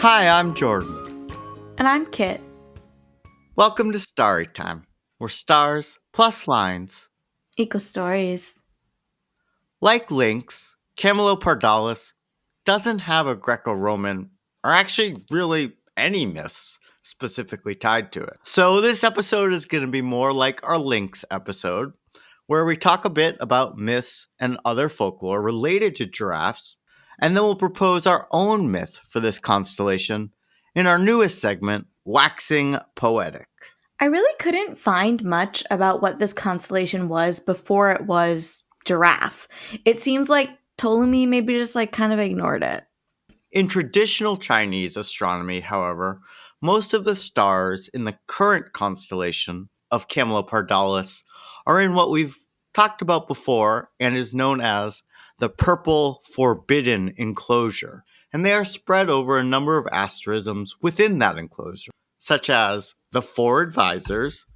Hi, I'm Jordan. And I'm Kit. Welcome to Starry Time, where stars plus lines. Eco Stories. Like Lynx, Camelopardalis doesn't have a Greco-Roman, or actually really any myths specifically tied to it. So this episode is going to be more like our Lynx episode, where we talk a bit about myths and other folklore related to giraffes, and then we'll propose our own myth for this constellation in our newest segment, Waxing Poetic. I really couldn't find much about what this constellation was before it was giraffe. It seems like Ptolemy maybe just kind of ignored it. In traditional Chinese astronomy, however, most of the stars in the current constellation of Camelopardalis are in what we've talked about before and is known as the purple forbidden enclosure. And they are spread over a number of asterisms within that enclosure, such as the four advisors,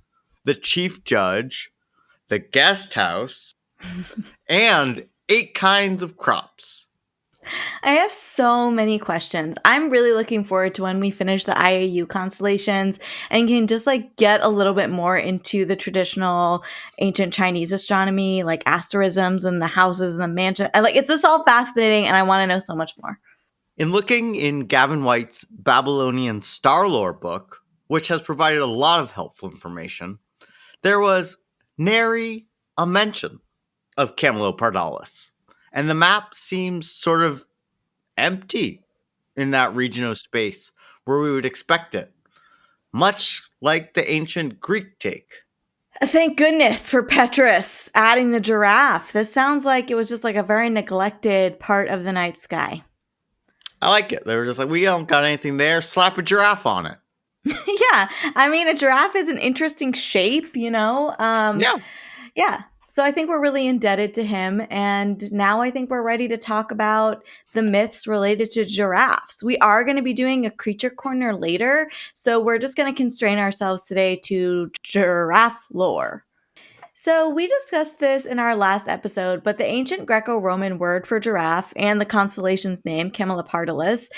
the chief judge, the guest house, and 8 kinds of crops. I have so many questions. I'm really looking forward to when we finish the IAU constellations and can just get a little bit more into the traditional ancient Chinese astronomy, like asterisms and the houses and the mansion. It's just all fascinating and I want to know so much more. In looking in Gavin White's Babylonian Star Lore book, which has provided a lot of helpful information, there was nary a mention of Camelopardalis, and the map seems sort of empty in that region of space where we would expect it, much like the ancient Greek take. Thank goodness for Petrus adding the giraffe. This sounds like it was just a very neglected part of the night sky. I like it. They were just like, we don't got anything there, slap a giraffe on it. Yeah, I mean, a giraffe is an interesting shape, Yeah. So I think we're really indebted to him. And now I think we're ready to talk about the myths related to giraffes. We are going to be doing a creature corner later. So we're just going to constrain ourselves today to giraffe lore. So we discussed this in our last episode, but the ancient Greco-Roman word for giraffe and the constellation's name, Camelopardalis,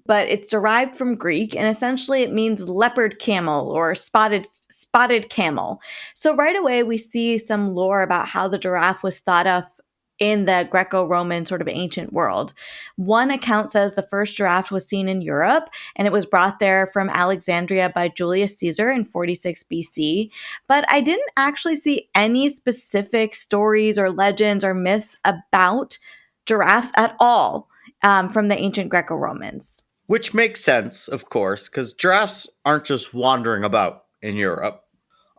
but it's derived from Greek, and essentially it means leopard camel or spotted camel. So right away we see some lore about how the giraffe was thought of in the Greco-Roman sort of ancient world. One account says the first giraffe was seen in Europe, and it was brought there from Alexandria by Julius Caesar in 46 BC. But I didn't actually see any specific stories or legends or myths about giraffes at all from the ancient Greco-Romans. Which makes sense, of course, because giraffes aren't just wandering about in Europe.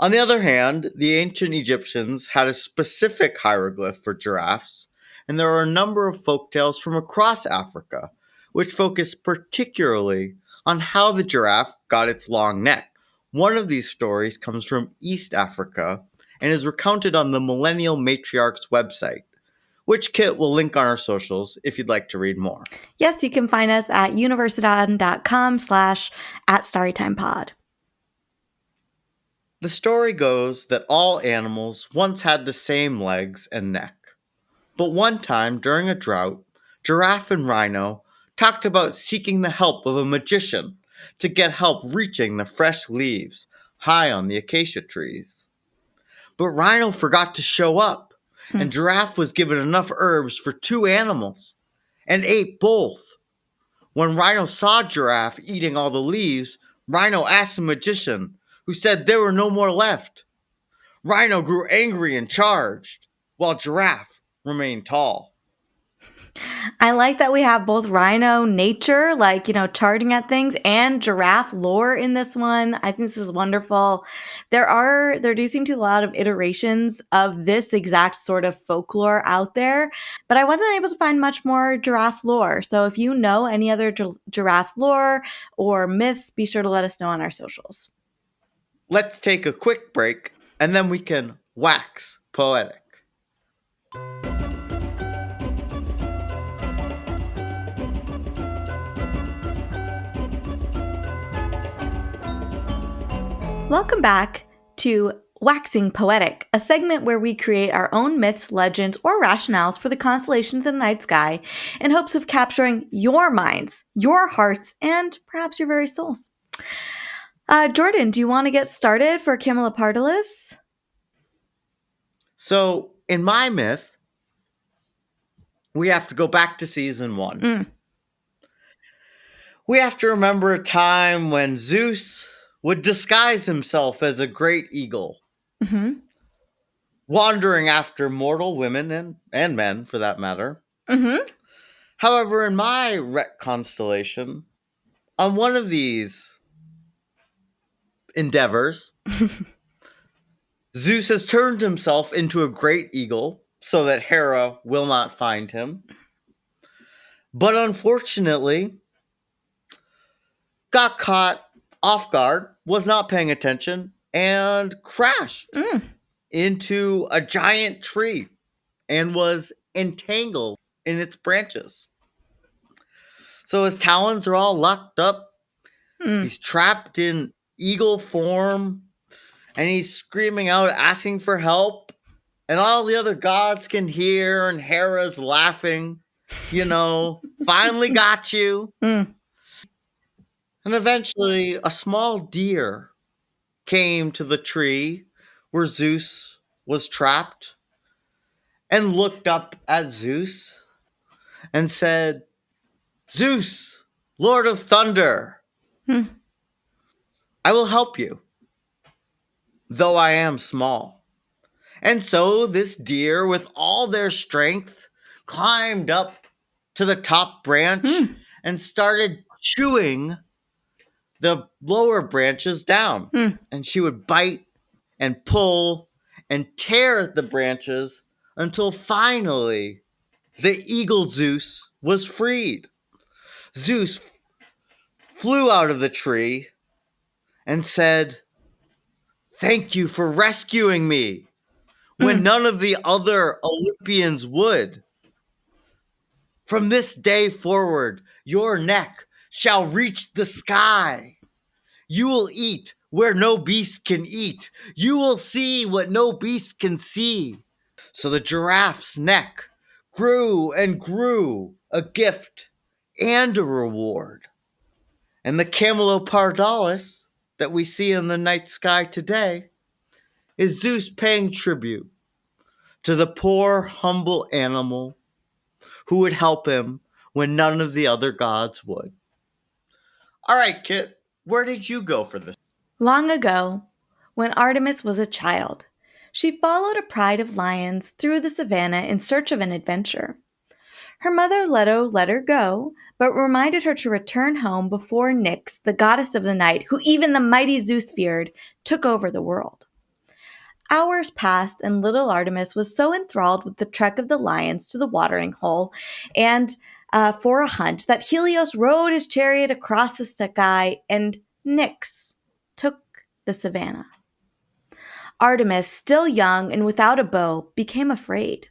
On the other hand, the ancient Egyptians had a specific hieroglyph for giraffes, and there are a number of folktales from across Africa, which focus particularly on how the giraffe got its long neck. One of these stories comes from East Africa and is recounted on the Millennial Matriarch's website, which Kit will link on our socials if you'd like to read more. Yes, you can find us at universidad.com/@storytimepod. The story goes that all animals once had the same legs and neck. But one time, during a drought, Giraffe and Rhino talked about seeking the help of a magician to get help reaching the fresh leaves high on the acacia trees. But Rhino forgot to show up, and Giraffe was given enough herbs for 2 animals, and ate both. When Rhino saw Giraffe eating all the leaves, Rhino asked the magician, who said there were no more left. Rhino grew angry and charged, while Giraffe remained tall. I like that we have both rhino nature, charging at things, and giraffe lore in this one. I think this is wonderful. There do seem to be a lot of iterations of this exact sort of folklore out there, but I wasn't able to find much more giraffe lore. So if you know any other giraffe lore or myths, be sure to let us know on our socials. Let's take a quick break, and then we can wax poetic. Welcome back to Waxing Poetic, a segment where we create our own myths, legends, or rationales for the constellations in the night sky in hopes of capturing your minds, your hearts, and perhaps your very souls. Jordan, do you want to get started for Camelopardalis? So, in my myth, we have to go back to season 1. We have to remember a time when Zeus would disguise himself as a great eagle, Mm-hmm. wandering after mortal women and men, for that matter. Mm-hmm. However, in my constellation, on one of these endeavors, Zeus has turned himself into a great eagle so that Hera will not find him. But unfortunately, got caught off guard, was not paying attention, and crashed into a giant tree and was entangled in its branches. So his talons are all locked up. He's trapped in eagle form and he's screaming out, asking for help. And all the other gods can hear, and Hera's laughing, finally got you. Mm. And eventually, a small deer came to the tree where Zeus was trapped and looked up at Zeus and said, Zeus, Lord of Thunder, Mm. I will help you, though I am small. And so this deer, with all their strength, climbed up to the top branch and started chewing the lower branches down. And she would bite and pull and tear at the branches until finally the eagle Zeus was freed. Zeus flew out of the tree and said, Thank you for rescuing me when none of the other Olympians would. From this day forward, your neck shall reach the sky. You will eat where no beast can eat. You will see what no beast can see. So the giraffe's neck grew and grew, a gift and a reward. And the Camelopardalis that we see in the night sky today is Zeus paying tribute to the poor, humble animal who would help him when none of the other gods would. All right, Kit, where did you go for this? Long ago, when Artemis was a child, she followed a pride of lions through the savannah in search of an adventure. Her mother Leto let her go, but reminded her to return home before Nyx, the goddess of the night, who even the mighty Zeus feared, took over the world. Hours passed, and little Artemis was so enthralled with the trek of the lions to the watering hole and for a hunt that Helios rode his chariot across the sky and Nyx took the savannah. Artemis, still young and without a bow, became afraid.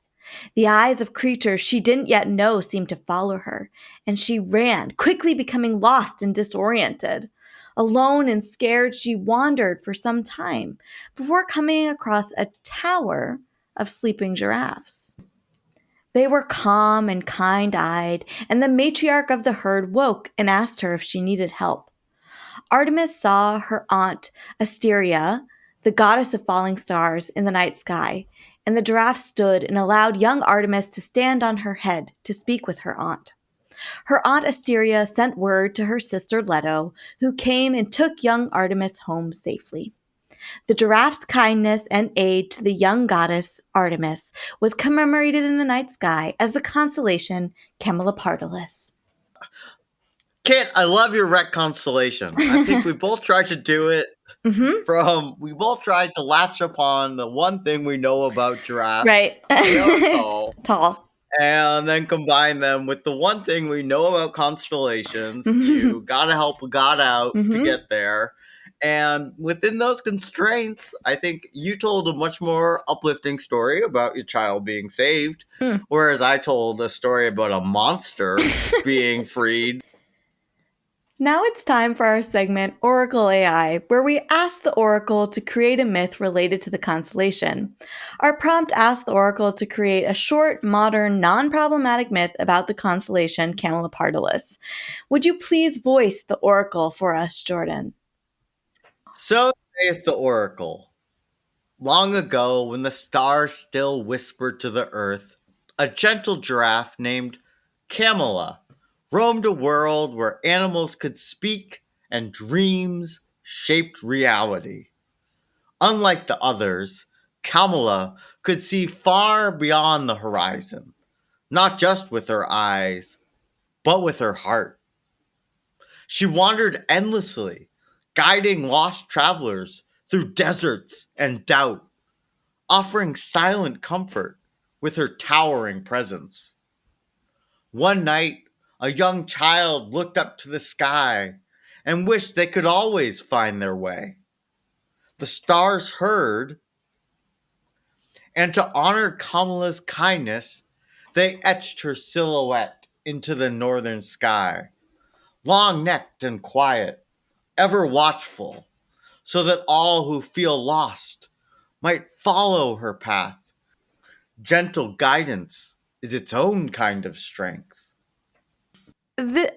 The eyes of creatures she didn't yet know seemed to follow her, and she ran, quickly becoming lost and disoriented. Alone and scared, she wandered for some time before coming across a tower of sleeping giraffes. They were calm and kind eyed, and the matriarch of the herd woke and asked her if she needed help. Artemis saw her aunt Asteria, the goddess of falling stars, in the night sky, and the giraffe stood and allowed young Artemis to stand on her head to speak with her aunt. Her aunt Asteria sent word to her sister Leto, who came and took young Artemis home safely. The giraffe's kindness and aid to the young goddess Artemis was commemorated in the night sky as the constellation Camelopardalis. Kit, I love your constellation. I think we both tried to do it we both tried to latch upon the one thing we know about giraffes. Right. They are tall. Tall. And then combine them with the one thing we know about constellations. You gotta help a god out to get there. And within those constraints, I think you told a much more uplifting story about your child being saved, whereas I told a story about a monster being freed. Now it's time for our segment Oracle AI, where we ask the Oracle to create a myth related to the constellation. Our prompt asks the Oracle to create a short, modern, non problematic myth about the constellation Camelopardalis. Would you please voice the Oracle for us, Jordan? So saith the oracle. Long ago, when the stars still whispered to the earth, a gentle giraffe named Camela roamed a world where animals could speak and dreams shaped reality. Unlike the others, Camela could see far beyond the horizon, not just with her eyes, but with her heart. She wandered endlessly, guiding lost travelers through deserts and doubt, offering silent comfort with her towering presence. One night, a young child looked up to the sky and wished they could always find their way. The stars heard, and to honor Kamala's kindness, they etched her silhouette into the northern sky, long necked and quiet, ever watchful, so that all who feel lost might follow her path. Gentle guidance is its own kind of strength.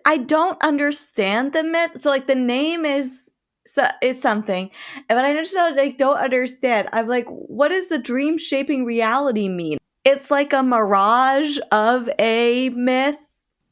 I don't understand the myth. So like the name is something, but I just don't understand. I'm like, what does the dream shaping reality mean? It's like a mirage of a myth.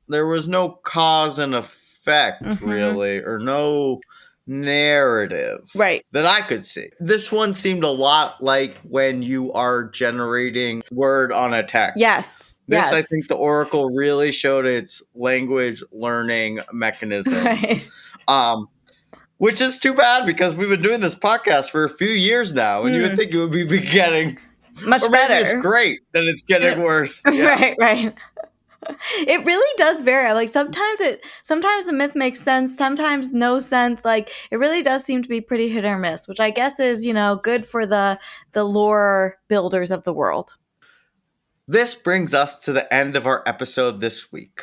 There was no cause and effect, Mm-hmm. really, or no narrative Right. that I could see. This one seemed a lot like when you are generating word on a text. Yes. This, I think, Yes. the Oracle really showed its language learning mechanisms. Right. Um, which is too bad because we've been doing this podcast for a few years now, and you would Hmm. think it would be getting, or Much maybe it's better. great that it's getting worse. Yeah. Right. Right. It really does vary. Like sometimes the myth makes sense, sometimes no sense. Like it really does seem to be pretty hit or miss, which I guess is, good for the lore builders of the world. This brings us to the end of our episode this week.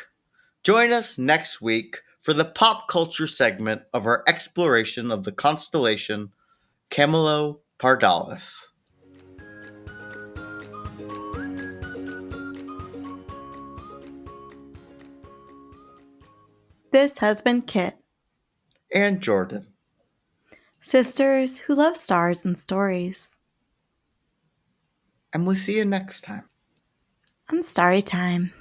Join us next week for the pop culture segment of our exploration of the constellation Camelopardalis. This has been Kit, And Jordan. sisters who love stars and stories. And we'll see you next time. On Starry Time.